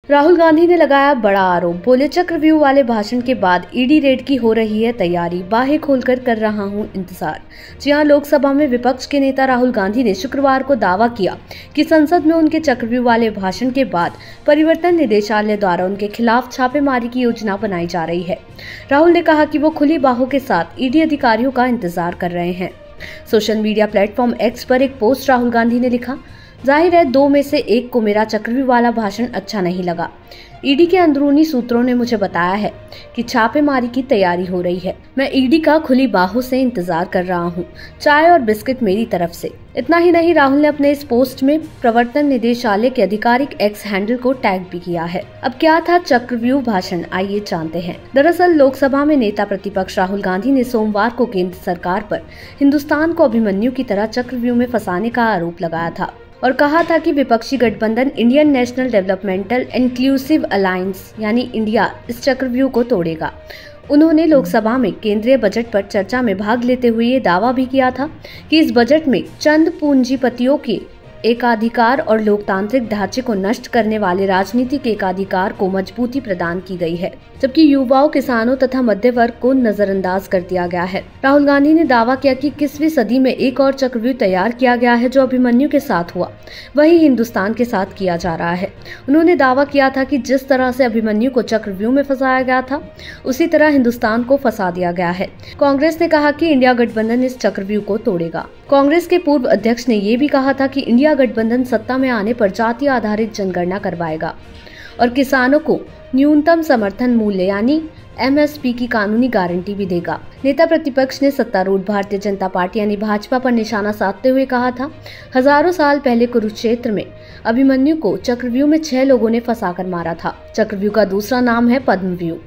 राहुल गांधी ने लगाया बड़ा आरोप, बोले चक्रव्यूह वाले भाषण के बाद ईडी रेड की हो रही है तैयारी, बाहें खोलकर कर रहा हूं इंतजार। जी हां, लोकसभा में विपक्ष के नेता राहुल गांधी ने शुक्रवार को दावा किया कि संसद में उनके चक्रव्यूह वाले भाषण के बाद परिवर्तन निदेशालय द्वारा उनके खिलाफ छापेमारी की योजना बनाई जा रही है। राहुल ने कहा कि वो खुली बाहों के साथ ईडी अधिकारियों का इंतजार कर रहे हैं। सोशल मीडिया प्लेटफॉर्म एक्स पर एक पोस्ट राहुल गांधी ने लिखा, जाहिर है दो में से एक को मेरा चक्रव्यूह वाला भाषण अच्छा नहीं लगा। ईडी के अंदरूनी सूत्रों ने मुझे बताया है कि छापेमारी की तैयारी हो रही है। मैं ईडी का खुली बाहों से इंतजार कर रहा हूं। चाय और बिस्किट मेरी तरफ से। इतना ही नहीं, राहुल ने अपने इस पोस्ट में प्रवर्तन निदेशालय के आधिकारिक एक्स हैंडल को टैग भी किया है। अब क्या था चक्रव्यूह भाषण, आइए जानते हैं। दरअसल लोकसभा में नेता प्रतिपक्ष राहुल गांधी ने सोमवार को केंद्र सरकार पर हिंदुस्तान को अभिमन्यु की तरह चक्रव्यूह में फंसाने का आरोप लगाया था और कहा था कि विपक्षी गठबंधन Indian national developmental inclusive alliance यानी इंडिया इस चक्रव्यूह को तोड़ेगा। उन्होंने लोकसभा में केंद्रीय बजट पर चर्चा में भाग लेते हुए ये दावा भी किया था कि इस बजट में चंद पूंजीपतियों के एकाधिकार और लोकतांत्रिक ढांचे को नष्ट करने वाले राजनीतिक एकाधिकार को मजबूती प्रदान की गई है, जबकि युवाओं, किसानों तथा मध्य वर्ग को नजरअंदाज कर दिया गया है। राहुल गांधी ने दावा किया कि 21वीं सदी में एक और चक्रव्यूह तैयार किया गया है, जो अभिमन्यु के साथ हुआ वही हिंदुस्तान के साथ किया जा रहा है। उन्होंने दावा किया था कि जिस तरह से अभिमन्यु को चक्रव्यूह में फंसाया गया था, उसी तरह हिंदुस्तान को फंसा दिया गया है। कांग्रेस ने कहा कि इंडिया गठबंधन इस चक्रव्यूह को तोड़ेगा। कांग्रेस के पूर्व अध्यक्ष ने ये भी कहा था कि इंडिया गठबंधन सत्ता में आने पर जाति आधारित जनगणना करवाएगा और किसानों को न्यूनतम समर्थन मूल्य यानी MSP की कानूनी गारंटी भी देगा। नेता प्रतिपक्ष ने सत्तारूढ़ भारतीय जनता पार्टी यानी भाजपा पर निशाना साधते हुए कहा था, हजारों साल पहले कुरुक्षेत्र में अभिमन्यु को चक्रव्यूह में 6 लोगों ने फंसाकर मारा था। चक्रव्यूह का दूसरा नाम है पद्मव्यूह,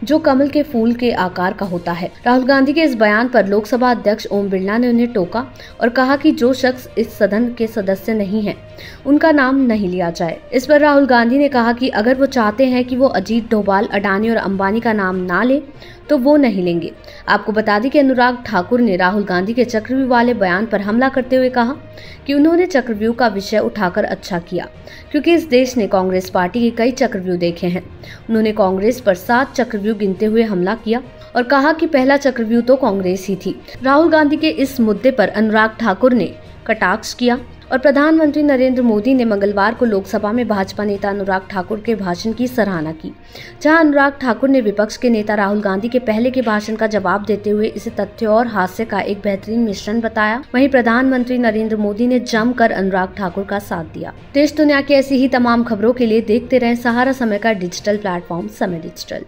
जो कमल के फूल के आकार का होता है। राहुल गांधी के इस बयान पर लोकसभा अध्यक्ष ओम बिरला ने उन्हें टोका और कहा कि जो शख्स इस सदन के सदस्य नहीं है, उनका नाम नहीं लिया जाए। इस पर राहुल गांधी ने कहा कि अगर वो चाहते हैं कि वो अजीत डोभाल, अडानी और अंबानी का नाम ना ले तो वो नहीं लेंगे। आपको बता दें कि अनुराग ठाकुर ने राहुल गांधी के चक्रव्यूह वाले बयान पर हमला करते हुए कहा कि उन्होंने चक्रव्यूह का विषय उठाकर अच्छा किया, क्योंकि इस देश ने कांग्रेस पार्टी के कई चक्रव्यूह देखे हैं। उन्होंने कांग्रेस पर 7 चक्रव्यूह गिनते हुए हमला किया और कहा कि पहला चक्रव्यूह तो कांग्रेस ही थी। राहुल गांधी के इस मुद्दे पर अनुराग ठाकुर ने कटाक्ष किया और प्रधानमंत्री नरेंद्र मोदी ने मंगलवार को लोकसभा में भाजपा नेता अनुराग ठाकुर के भाषण की सराहना की, जहां अनुराग ठाकुर ने विपक्ष के नेता राहुल गांधी के पहले के भाषण का जवाब देते हुए इसे तथ्य और हास्य का एक बेहतरीन मिश्रण बताया। वहीं प्रधानमंत्री नरेंद्र मोदी ने जमकर अनुराग ठाकुर का साथ दिया। देश दुनिया की ऐसी ही तमाम खबरों के लिए देखते रहें सहारा समय का डिजिटल प्लेटफॉर्म समय डिजिटल।